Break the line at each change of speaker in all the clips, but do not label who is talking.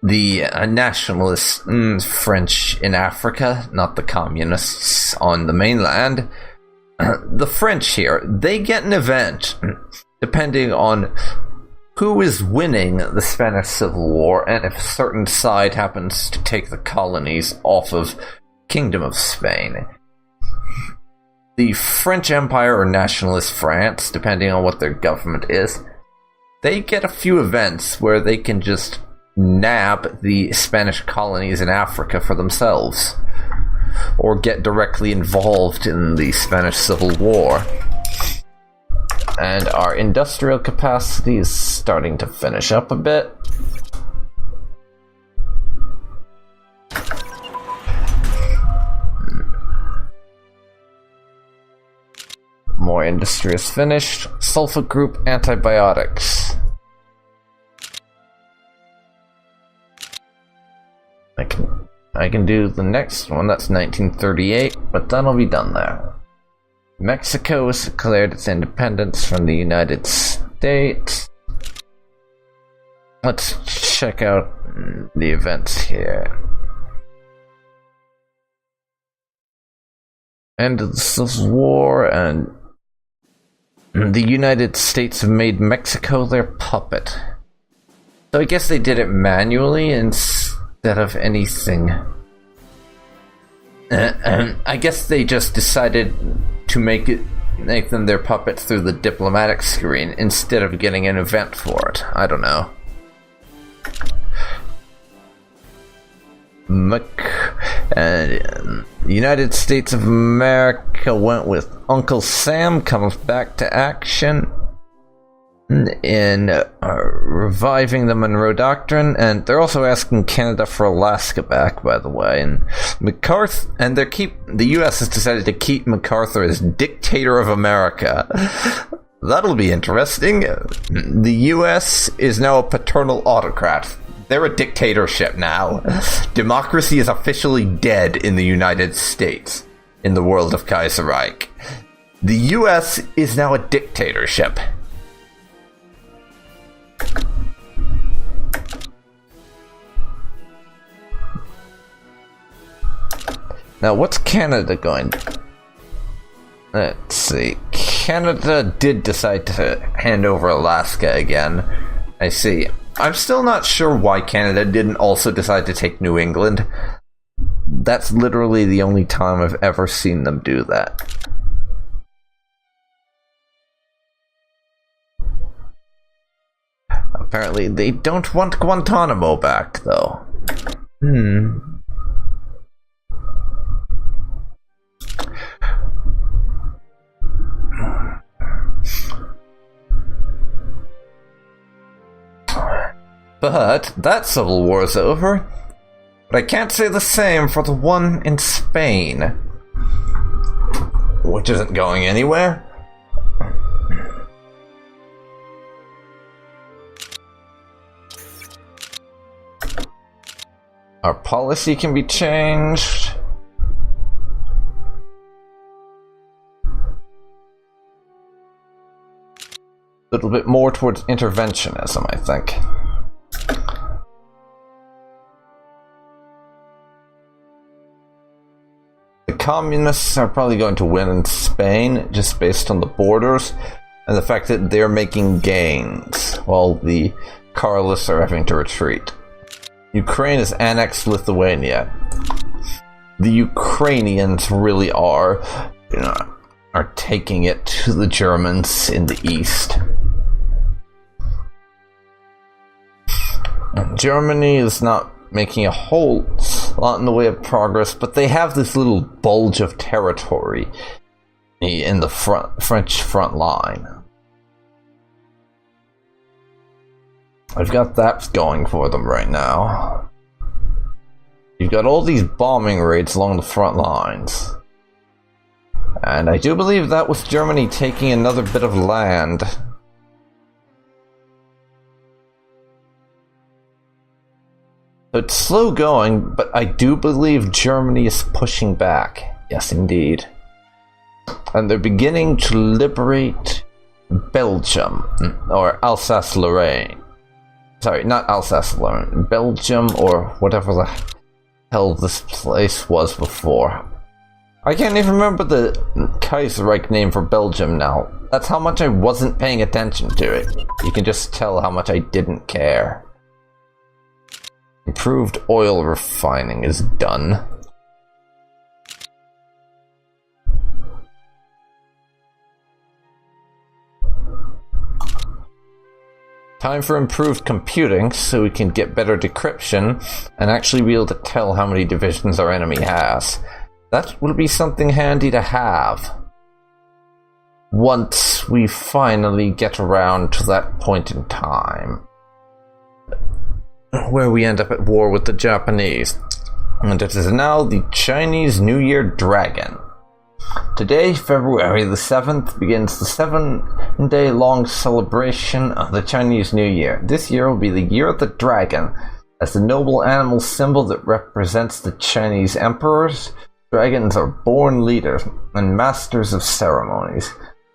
the nationalist French in Africa, not the communists on the mainland. The French here, they get an event depending on who is winning the Spanish Civil War and if a certain side happens to take the colonies off of Kingdom of Spain. The French Empire or Nationalist France, depending on what their government is, they get a few events where they can just nab the Spanish colonies in Africa for themselves, or get directly involved in the Spanish Civil War. And our industrial capacity is starting to finish up a bit. More industry is finished. Sulfa group antibiotics. I can do the next one, that's 1938, but that'll be done there. Mexico has declared its independence from the United States. Let's check out the events here. End of the Civil War, and the United States have made Mexico their puppet. So I guess they did it manually instead of anything. I guess they just decided to make them their puppets through the diplomatic screen instead of getting an event for it. I don't know. The United States of America went with Uncle Sam comes back to action in reviving the Monroe Doctrine, and they're also asking Canada for Alaska back, by the way. And MacArthur, and the U.S. has decided to keep MacArthur as dictator of America. That'll be interesting. The U.S. is now a paternal autocrat. They're a dictatorship now. Democracy is officially dead in the United States, in the world of Kaiserreich. The U.S. is now a dictatorship. Now, what's Canada going to... Let's see. Canada did decide to hand over Alaska again. I see. I'm still not sure why Canada didn't also decide to take New England. That's literally the only time I've ever seen them do that. Apparently, they don't want Guantanamo back, though. But that civil war is over. But I can't say the same for the one in Spain, which isn't going anywhere. Our policy can be changed. A little bit more towards interventionism, I think. The communists are probably going to win in Spain, just based on the borders and the fact that they're making gains, while the Carlists are having to retreat. Ukraine has annexed Lithuania. The Ukrainians really are taking it to the Germans in the east. Germany is not making a whole lot in the way of progress, but they have this little bulge of territory in the French front line. I've got that going for them right now. You've got all these bombing raids along the front lines. And I do believe that was Germany taking another bit of land. It's slow going, but I do believe Germany is pushing back. Yes, indeed. And they're beginning to liberate Belgium, or Alsace-Lorraine. Sorry, not Alsace-Lorraine. Belgium, or whatever the hell this place was before. I can't even remember the Kaiserreich name for Belgium now. That's how much I wasn't paying attention to it. You can just tell how much I didn't care. Improved oil refining is done. Time for improved computing so we can get better decryption and actually be able to tell how many divisions our enemy has. That will be something handy to have once we finally get around to that point in time where we end up at war with the Japanese. And it is now the Chinese New Year Dragon. Today, February the 7th, begins the 7-day-long celebration of the Chinese New Year. This year will be the Year of the Dragon. As the noble animal symbol that represents the Chinese emperors, dragons are born leaders and masters of ceremonies.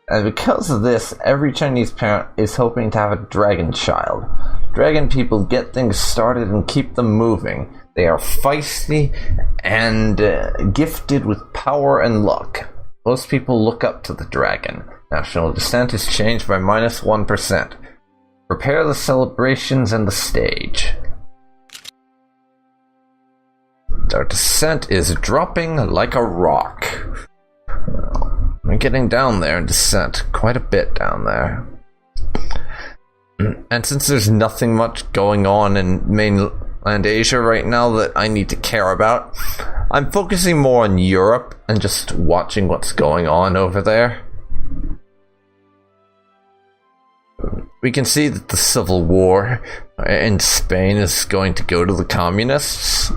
And because of this, every Chinese parent is hoping to have a dragon child. Dragon people get things started and keep them moving. They are feisty and gifted with power and luck. Most people look up to the dragon. National descent is changed by -1%. Prepare the celebrations and the stage. Our descent is dropping like a rock. We're getting down there in descent, quite a bit down there. And since there's nothing much going on in mainland Asia right now that I need to care about, I'm focusing more on Europe and just watching what's going on over there. We can see that the civil war in Spain is going to go to the communists.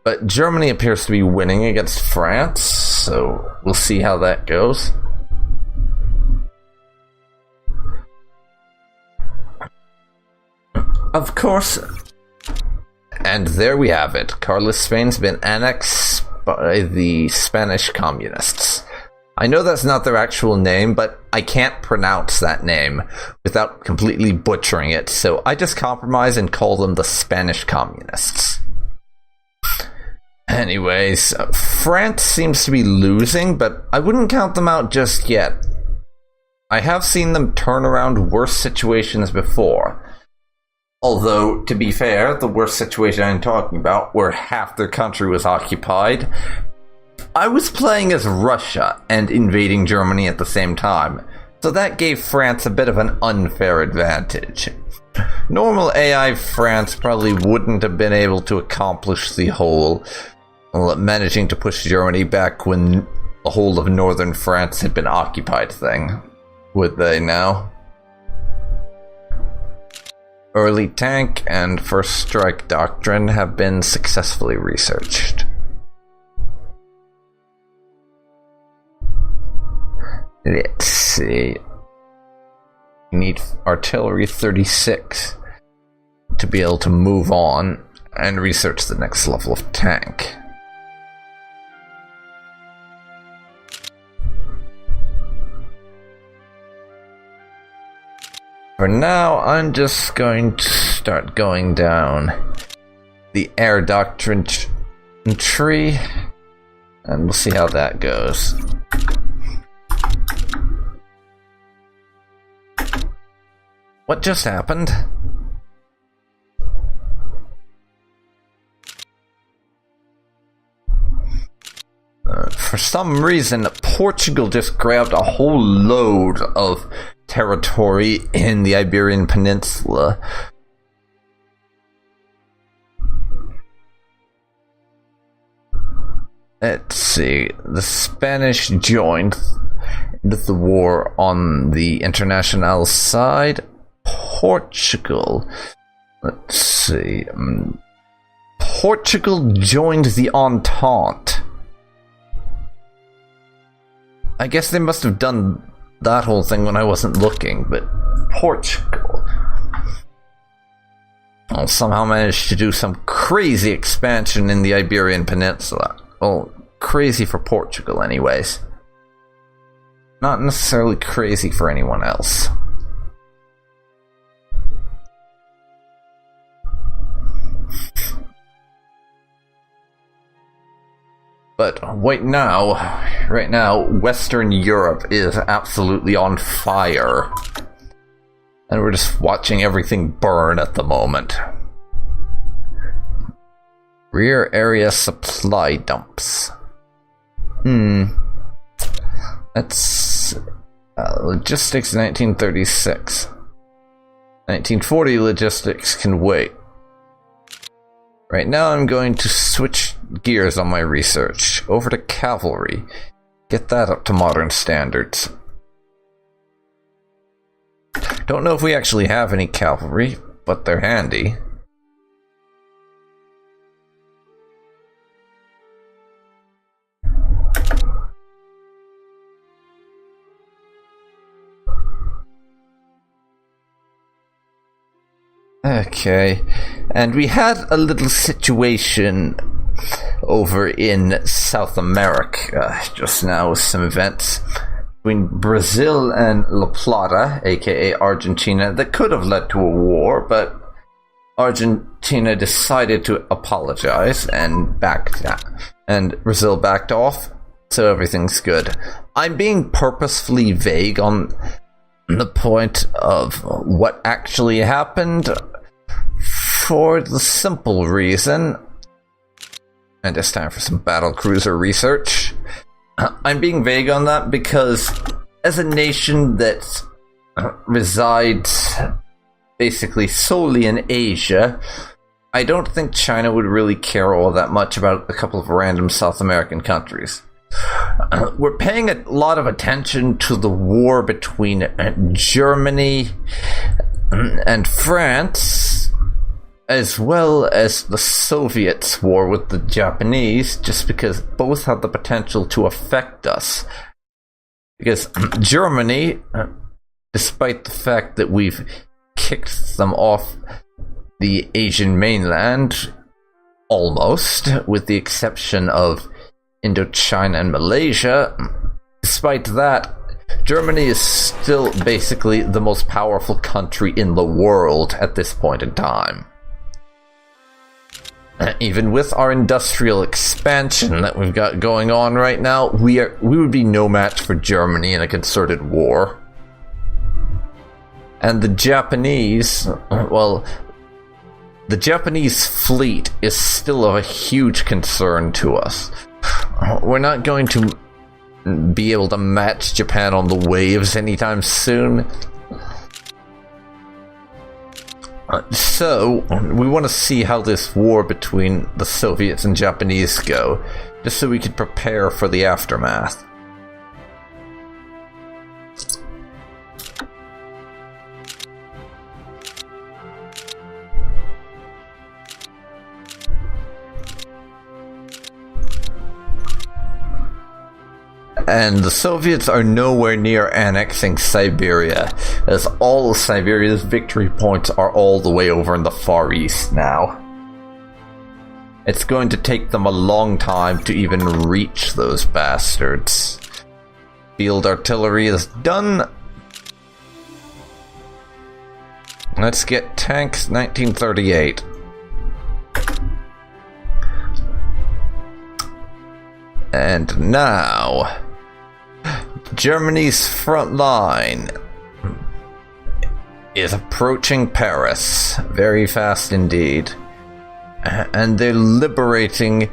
But Germany appears to be winning against France, so we'll see how that goes. Of course, and there we have it. Carlos Spain's been annexed by the Spanish communists. I know that's not their actual name, but I can't pronounce that name without completely butchering it, so I just compromise and call them the Spanish communists. Anyways, France seems to be losing, but I wouldn't count them out just yet. I have seen them turn around worse situations before. Although, to be fair, the worst situation I'm talking about, where half their country was occupied, I was playing as Russia and invading Germany at the same time, so that gave France a bit of an unfair advantage. Normal AI France probably wouldn't have been able to accomplish the whole managing to push Germany back when the whole of northern France had been occupied thing, would they now? Early tank and first strike doctrine have been successfully researched. Let's see. We need artillery 36 to be able to move on and research the next level of tank. For now, I'm just going to start going down the air doctrine tree, and we'll see how that goes. What just happened? For some reason, Portugal just grabbed a whole load of territory in the Iberian Peninsula. Let's see. The Spanish joined the war on the international side. Portugal. Let's see. Portugal joined the Entente. I guess they must have done that whole thing when I wasn't looking, but Portugal somehow managed to do some crazy expansion in the Iberian Peninsula. Well, crazy for Portugal anyways. Not necessarily crazy for anyone else. But right now, Western Europe is absolutely on fire. And we're just watching everything burn at the moment. Rear area supply dumps. That's logistics 1936. 1940 logistics can wait. Right now I'm going to switch gears on my research. Over to cavalry. Get that up to modern standards. Don't know if we actually have any cavalry, but they're handy. Okay, and we had a little situation over in South America just now with some events between Brazil and La Plata, aka Argentina, that could have led to a war, but Argentina decided to apologize and and Brazil backed off, so everything's good. I'm being purposefully vague on the point of what actually happened for the simple reason, and it's time for some battlecruiser research. I'm being vague on that because as a nation that resides basically solely in Asia, I don't think China would really care all that much about a couple of random South American countries. We're paying a lot of attention to the war between Germany and France, as well as the Soviets' war with the Japanese, just because both have the potential to affect us. Because Germany, despite the fact that we've kicked them off the Asian mainland, almost, with the exception of Indochina and Malaysia, despite that, Germany is still basically the most powerful country in the world at this point in time. Even with our industrial expansion that we've got going on right now, we would be no match for Germany in a concerted war. And the Japanese, well, the Japanese fleet is still of a huge concern to us. We're not going to be able to match Japan on the waves anytime soon. So, we want to see how this war between the Soviets and Japanese go, just so we could prepare for the aftermath. And the Soviets are nowhere near annexing Siberia, as all of Siberia's victory points are all the way over in the Far East now. It's going to take them a long time to even reach those bastards. Field artillery is done. Let's get tanks 1938. And now, Germany's front line is approaching Paris very fast indeed, and they're liberating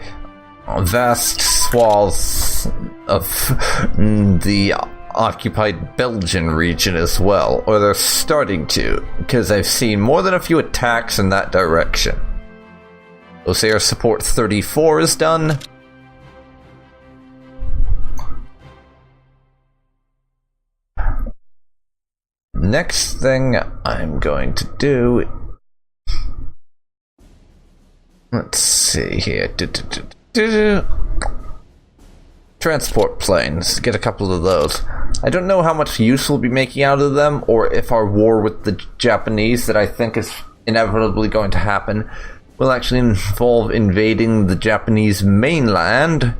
vast swaths of the occupied Belgian region as well, or they're starting to, because I've seen more than a few attacks in that direction. OCR Support 34 is done. Next thing I'm going to do, let's see here, transport planes, get a couple of those. I don't know how much use we'll be making out of them, or if our war with the Japanese that I think is inevitably going to happen will actually involve invading the Japanese mainland,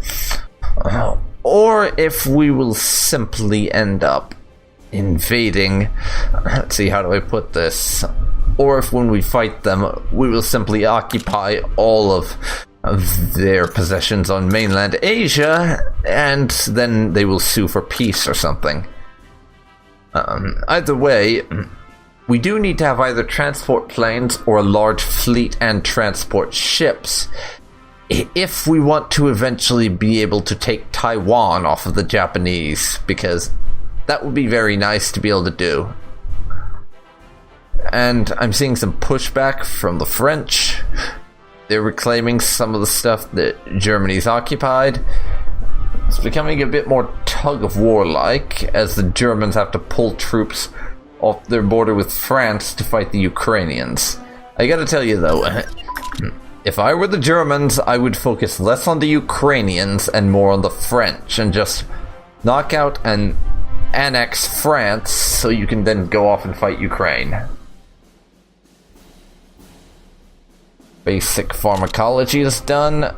or if we will simply end up invading, let's see, how do I put this, or if when we fight them we will simply occupy all of of their possessions on mainland Asia, and then they will sue for peace or something. Either way, we do need to have either transport planes or a large fleet and transport ships if we want to eventually be able to take Taiwan off of the Japanese, because that would be very nice to be able to do. And I'm seeing some pushback from the French. They're reclaiming some of the stuff that Germany's occupied. It's becoming a bit more tug-of-war-like, as the Germans have to pull troops off their border with France to fight the Ukrainians. I gotta tell you though, if I were the Germans, I would focus less on the Ukrainians and more on the French, and just knock out and annex France so you can then go off and fight Ukraine. Basic pharmacology is done.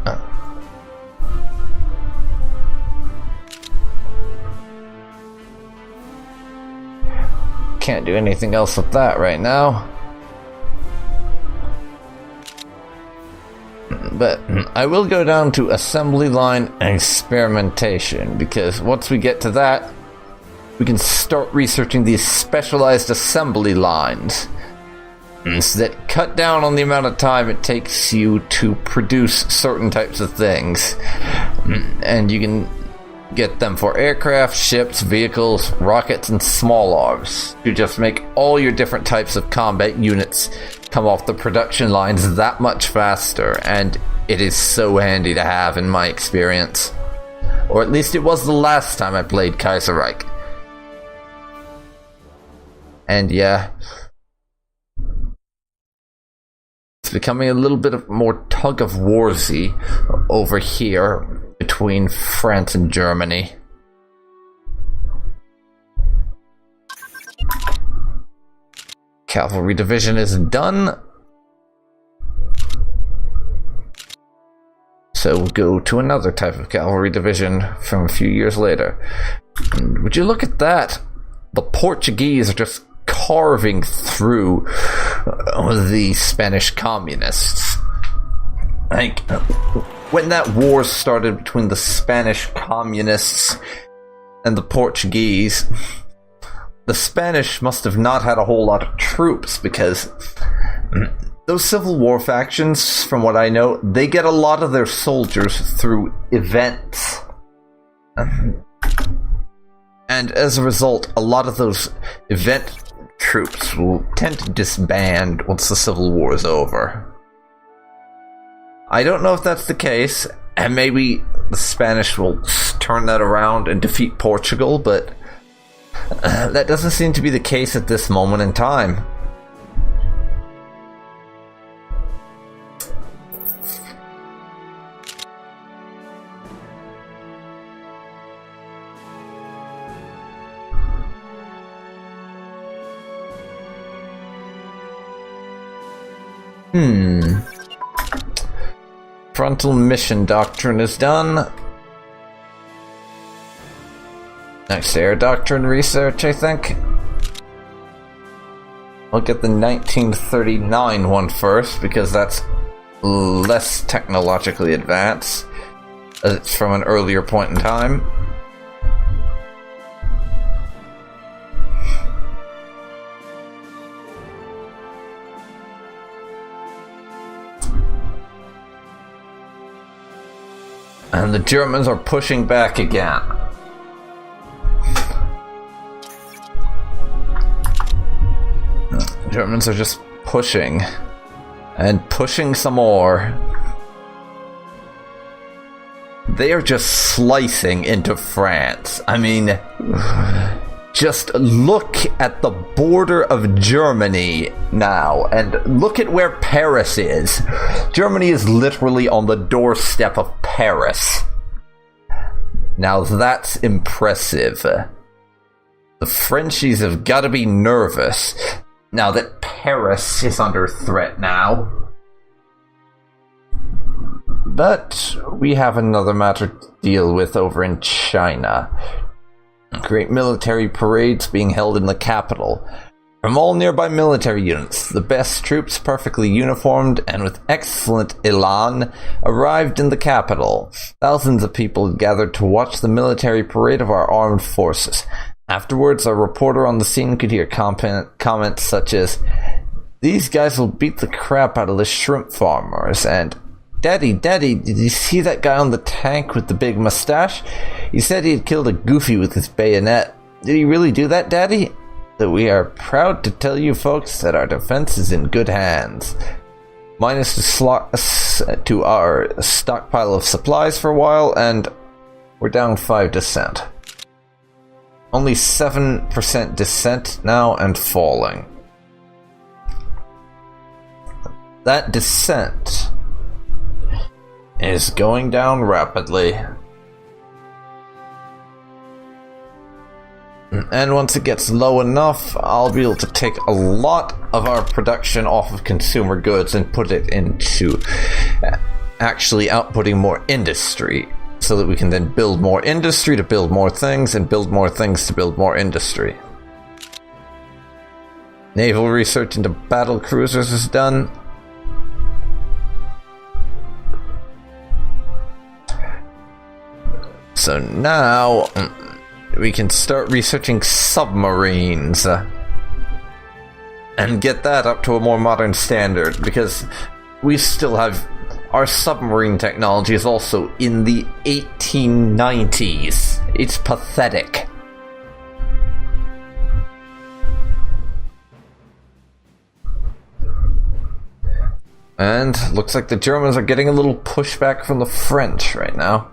Can't do anything else with that right now. But I will go down to assembly line experimentation, because once we get to that, we can start researching these specialized assembly lines that cut down on the amount of time it takes you to produce certain types of things. And you can get them for aircraft, ships, vehicles, rockets, and small arms to just make all your different types of combat units come off the production lines that much faster, and it is so handy to have in my experience. Or at least it was the last time I played Kaiserreich. And yeah, it's becoming a little bit more tug-of-war-y over here between France and Germany. Cavalry division is done. So we'll go to another type of cavalry division from a few years later. And would you look at that? The Portuguese are just carving through the Spanish communists. Like, when that war started between the Spanish communists and the Portuguese, the Spanish must have not had a whole lot of troops, because those Civil War factions, from what I know, they get a lot of their soldiers through events. And as a result, a lot of those event troops will tend to disband once the Civil War is over. I don't know if that's the case, and maybe the Spanish will turn that around and defeat Portugal, but that doesn't seem to be the case at this moment in time. Frontal mission doctrine is done. Next air doctrine research, I think. I'll get the 1939 one first, because that's less technologically advanced, as it's from an earlier point in time. And the Germans are pushing back again. The Germans are just pushing. And pushing some more. They are just slicing into France. I mean, just look at the border of Germany now, and look at where Paris is. Germany is literally on the doorstep of Paris. Now that's impressive. The Frenchies have got to be nervous now that Paris is under threat now. But we have another matter to deal with over in China. Great military parades being held in the capital. From all nearby military units, the best troops, perfectly uniformed and with excellent elan, arrived in the capital. Thousands of people had gathered to watch the military parade of our armed forces. Afterwards, a reporter on the scene could hear comments such as, "These guys will beat the crap out of the shrimp farmers," and Daddy, did you see that guy on the tank with the big mustache? He said he had killed a goofy with his bayonet. Did he really do that, Daddy?" That we are proud to tell you folks that our defense is in good hands. Minus to our stockpile of supplies for a while, and we're down 5 dissent. Only 7% dissent now and falling. That dissent is going down rapidly. And once it gets low enough, I'll be able to take a lot of our production off of consumer goods and put it into actually outputting more industry, so that we can then build more industry to build more things, and build more things to build more industry. Naval research into battle cruisers is done. So now we can start researching submarines and get that up to a more modern standard, because we still have our submarine technology is also in the 1890s. It's pathetic. And looks like the Germans are getting a little pushback from the French right now.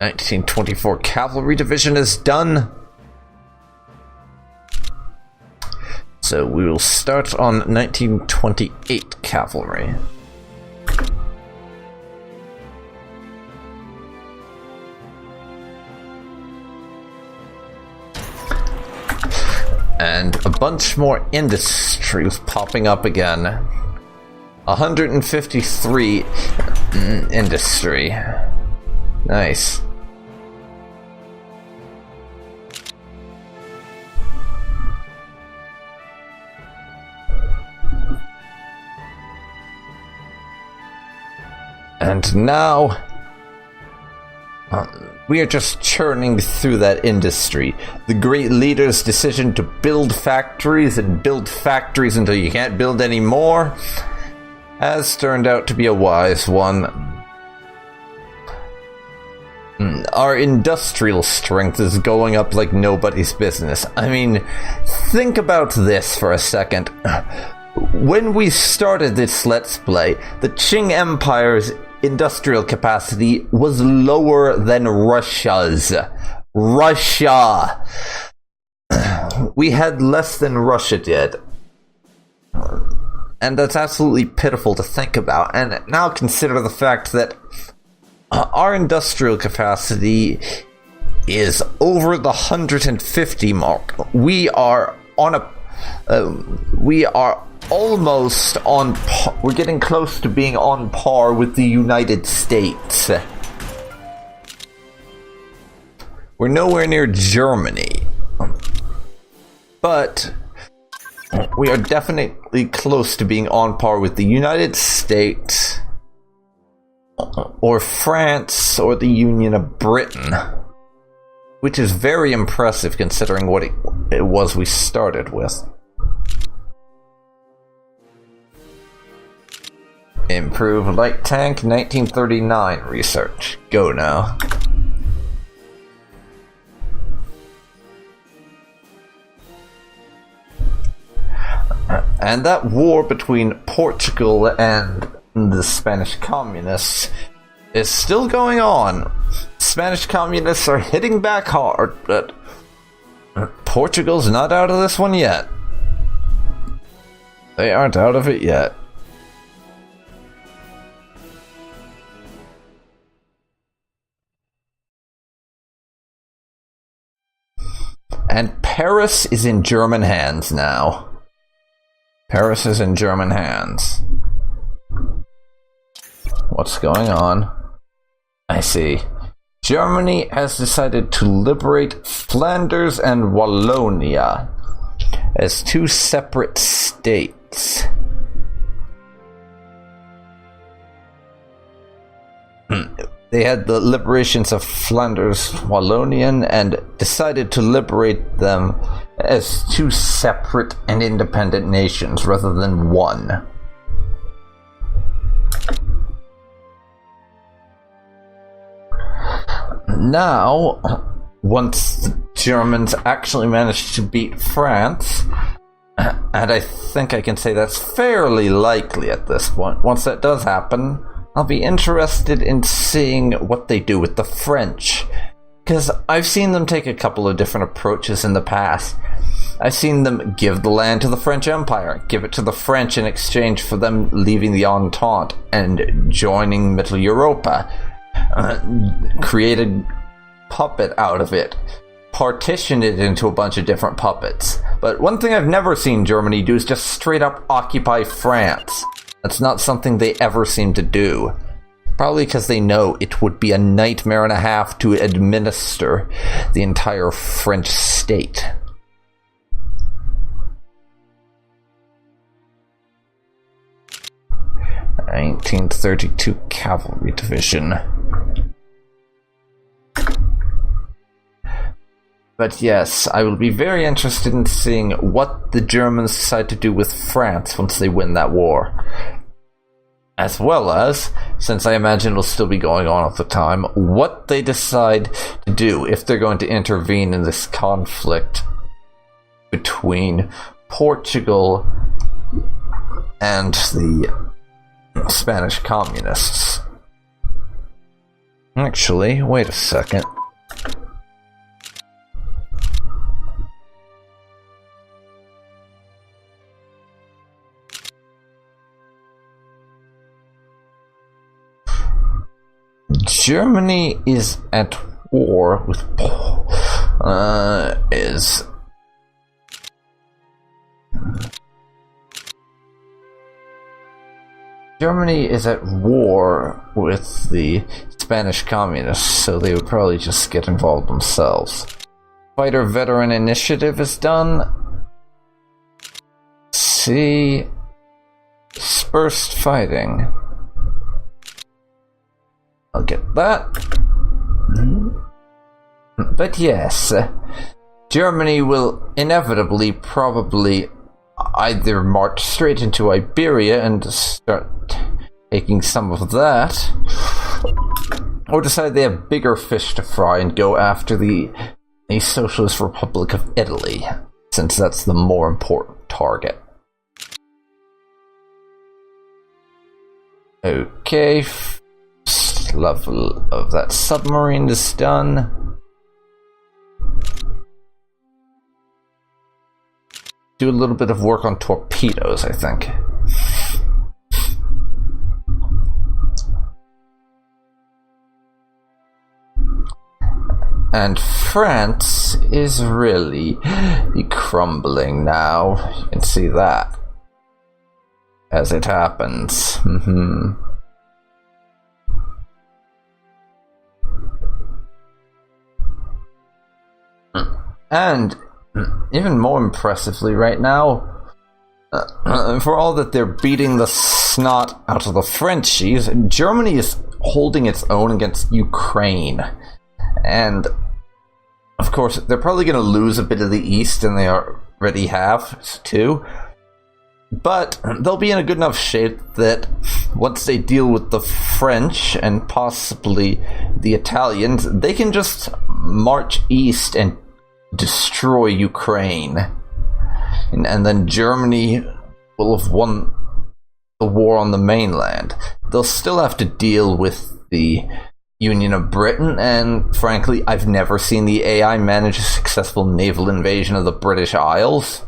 1924 Cavalry Division is done. So we will start on 1928 Cavalry. And a bunch more industries popping up again. 153 industry. Nice. And now, we are just churning through that industry. The great leader's decision to build factories and build factories until you can't build any more has turned out to be a wise one. Our industrial strength is going up like nobody's business. I mean, think about this for a second. When we started this Let's Play, the Qing Empire's industrial capacity was lower than Russia's. Russia! We had less than Russia did. And that's absolutely pitiful to think about. And now consider the fact that our industrial capacity is over the 150 mark. We are on we are almost on par. We're getting close to being on par with the United States. We're nowhere near Germany, but we are definitely close to being on par with the United States, or France, or the Union of Britain, which is very impressive considering what it was we started with. Improve light tank 1939 research. Go now. And that war between Portugal and the Spanish communists is still going on. Spanish communists are hitting back hard, but Portugal's not out of this one yet. They aren't out of it yet. And Paris is in German hands now. Paris is in German hands. What's going on? I see. Germany has decided to liberate Flanders and Wallonia as two separate states. They had the liberations of Flanders, Wallonian, and decided to liberate them as two separate and independent nations rather than one. Now, once the Germans actually managed to beat France, and I think I can say that's fairly likely at this point, once that does happen, I'll be interested in seeing what they do with the French. Because I've seen them take a couple of different approaches in the past. I've seen them give the land to the French Empire, give it to the French in exchange for them leaving the Entente and joining Middle Europa. Create a puppet out of it. Partition it into a bunch of different puppets. But one thing I've never seen Germany do is just straight up occupy France. That's not something they ever seem to do. Probably because they know it would be a nightmare and a half to administer the entire French state. (1932) Cavalry Division. But yes, I will be very interested in seeing what the Germans decide to do with France once they win that war. As well as, since I imagine it'll still be going on at the time, what they decide to do if they're going to intervene in this conflict between Portugal and the Spanish communists. Actually, wait a second. Germany is at war with Germany is at war with the Spanish communists, so they would probably just get involved themselves. Fighter veteran initiative is done. See, dispersed fighting. I'll get that. But yes, Germany will inevitably probably either march straight into Iberia and start taking some of that, or decide they have bigger fish to fry and go after the Socialist Republic of Italy, since that's the more important target. Okay, level of that submarine is done. Do a little bit of work on torpedoes, I think. And France is really crumbling now. You can see that as it happens. And even more impressively right now, for all that they're beating the snot out of the Frenchies, Germany is holding its own against Ukraine. And, of course, they're probably going to lose a bit of the East, and they already have, too. But they'll be in a good enough shape that once they deal with the French and possibly the Italians, they can just march east and destroy Ukraine. And then Germany will have won the war on the mainland. They'll still have to deal with the Union of Britain, and frankly, I've never seen the AI manage a successful naval invasion of the British Isles.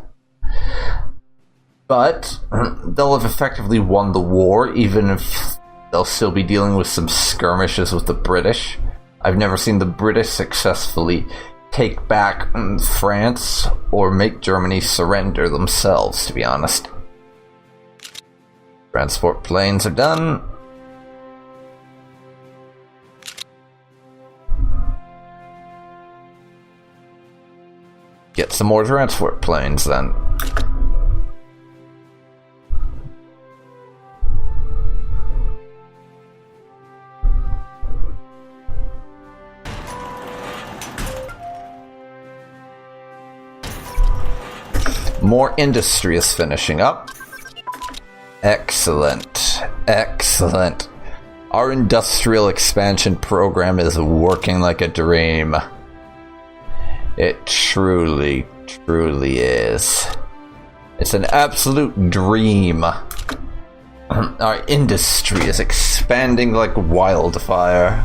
But they'll have effectively won the war, even if they'll still be dealing with some skirmishes with the British. I've never seen the British successfully take back France or make Germany surrender themselves, to be honest. Transport planes are done. Get some more transport planes then. More industry is finishing up. Excellent. Excellent. Our industrial expansion program is working like a dream. It truly, truly is. It's an absolute dream. Our industry is expanding like wildfire.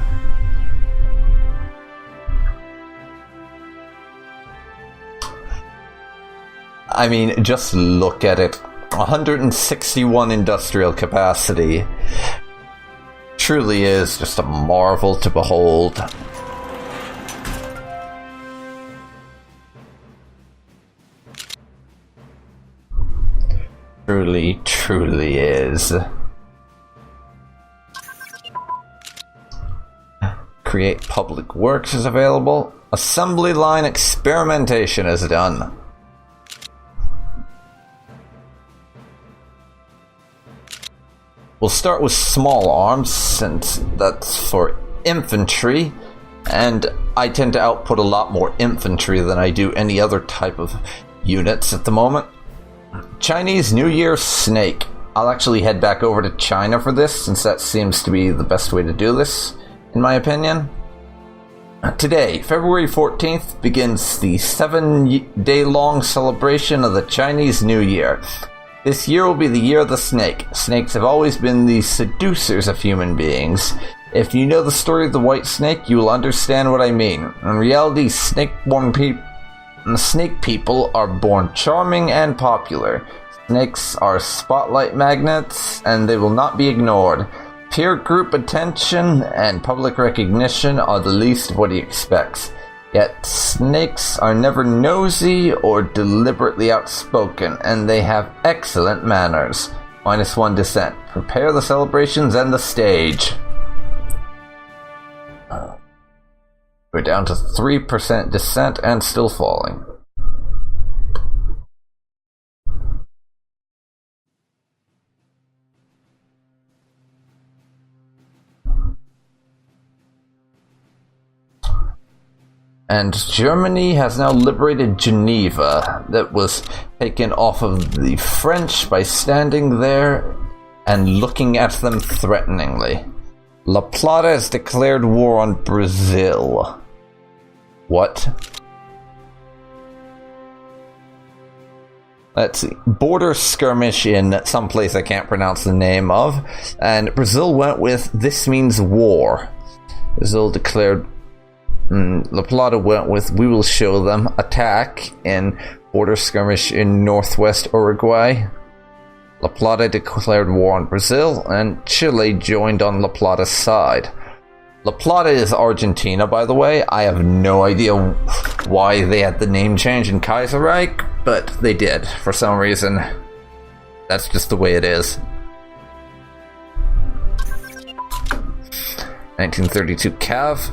I mean, just look at it. 161 industrial capacity. Truly is just a marvel to behold. Truly, truly is. Create public works is available. Assembly line experimentation is done. We'll start with small arms, since that's for infantry, and I tend to output a lot more infantry than I do any other type of units at the moment. Chinese New Year Snake. I'll actually head back over to China for this, since that seems to be the best way to do this, in my opinion. Today, February 14th, begins the 7-day-long celebration of the Chinese New Year. This year will be the year of the snake. Snakes have always been the seducers of human beings. If you know the story of the white snake, you will understand what I mean. In reality, snake people are born charming and popular. Snakes are spotlight magnets, and they will not be ignored. Peer group attention and public recognition are the least of what he expects. Yet, snakes are never nosy or deliberately outspoken, and they have excellent manners. -1 descent. Prepare the celebrations and the stage. We're down to 3% descent and still falling. And Germany has now liberated Geneva, that was taken off of the French by standing there and looking at them threateningly. La Plata has declared war on Brazil. What? Let's see. Border skirmish in some place I can't pronounce the name of, and Brazil went with "this means war." Brazil declared. La Plata went with "we will show them" attack in border skirmish in northwest Uruguay. La Plata declared war on Brazil, and Chile joined on La Plata's side. La Plata is Argentina, by the way. I have no idea why they had the name change in Kaiserreich, but they did, for some reason. That's just the way it is. 1932 Cav.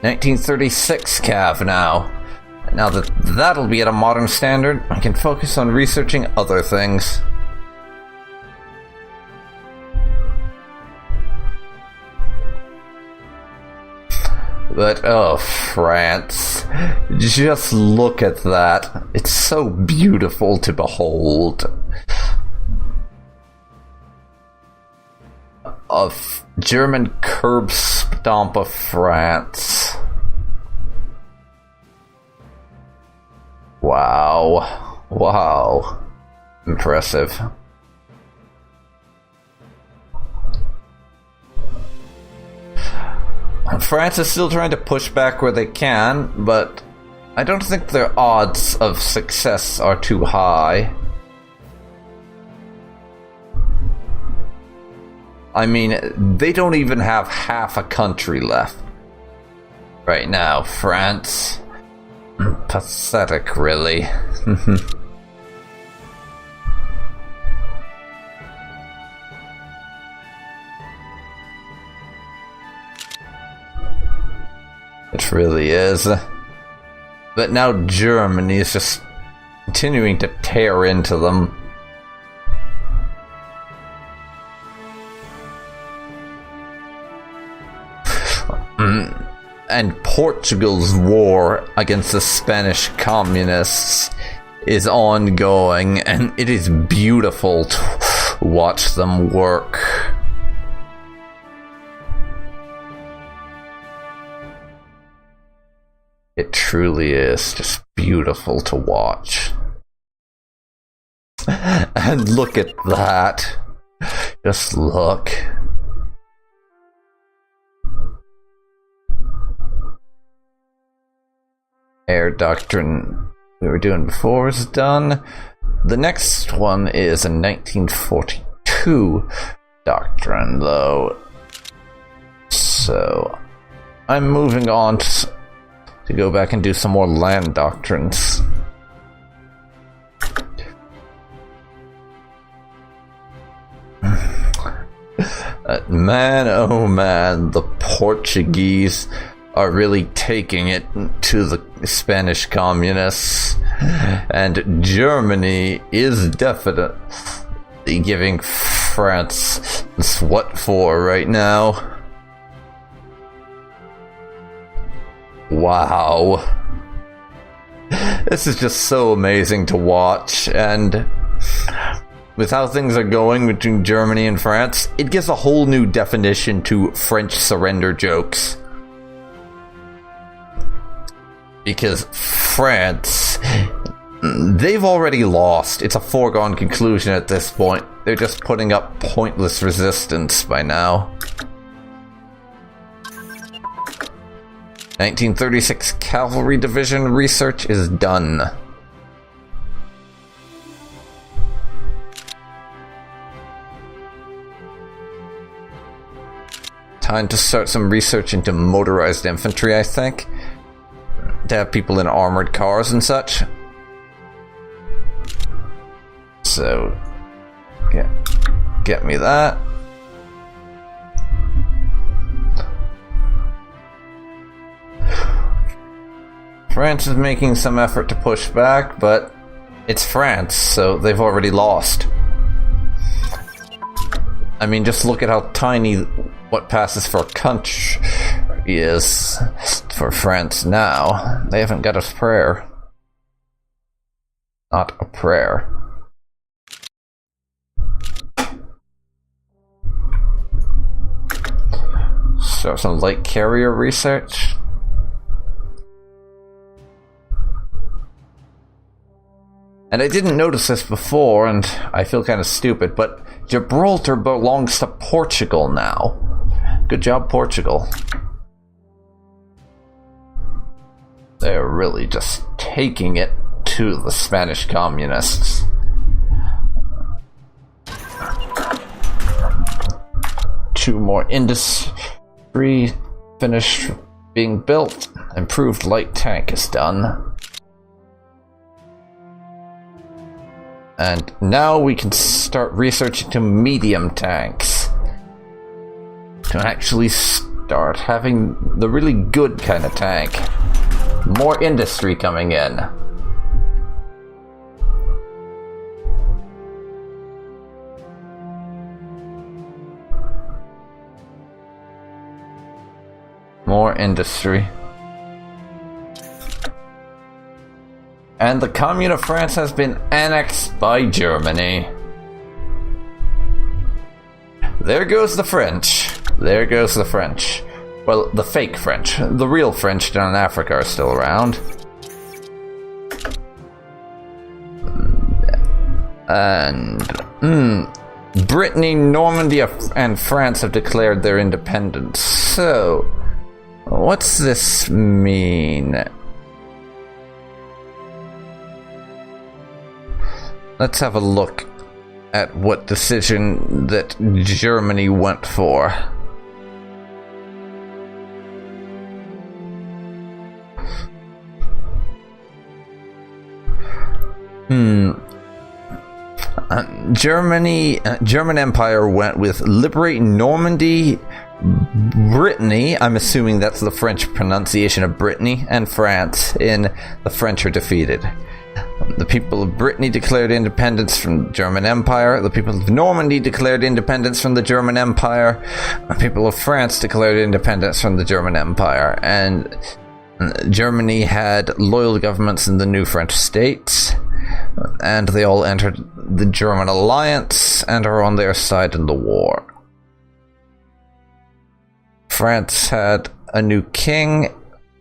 1936 Cav now. Now that that'll be at a modern standard, I can focus on researching other things. But, oh, France. Just look at that. It's so beautiful to behold. A German curb stomp of France. Wow. Wow. Impressive. France is still trying to push back where they can, but I don't think their odds of success are too high. I mean, they don't even have half a country left right now, France. Pathetic, really. It really is. But now Germany is just continuing to tear into them. And Portugal's war against the Spanish communists is ongoing, and it is beautiful to watch them work. It truly is just beautiful to watch. And look at that. Just look. Air doctrine we were doing before is done. The next one is a 1942 doctrine, though. So I'm moving on to go back and do some more land doctrines. Man, oh man, the Portuguese are really taking it to the Spanish communists, and Germany is definitely giving France what for right now. Wow. This is just so amazing to watch, and with how things are going between Germany and France, it gives a whole new definition to French surrender jokes. Because France, they've already lost. It's a foregone conclusion at this point. They're just putting up pointless resistance by now. 1936 Cavalry Division research is done. Time to start some research into motorized infantry, I think. To have people in armored cars and such. So, get me that. France is making some effort to push back, but it's France, so they've already lost. I mean, just look at how tiny what passes for a country is for France now. They haven't got a prayer. Not a prayer. So some light carrier research. And I didn't notice this before, and I feel kind of stupid, but Gibraltar belongs to Portugal now. Good job, Portugal. They're really just taking it to the Spanish communists. Two more industry finished being built. Improved light tank is done. And now we can start researching to medium tanks. To actually start having the really good kind of tank. More industry coming in. More industry. And the Commune of France has been annexed by Germany. There goes the French. There goes the French. Well, the fake French. The real French down in Africa are still around. And Brittany, Normandy, and France have declared their independence. So, what's this mean? Let's have a look at what decision that Germany went for. German Empire went with liberate Normandy, Brittany, I'm assuming that's the French pronunciation of Brittany, and France in the French are defeated. The people of Brittany declared independence from the German Empire. The people of Normandy declared independence from the German Empire. The people of France declared independence from the German Empire. And Germany had loyal governments in the new French states. And they all entered the German alliance and are on their side in the war. France had a new king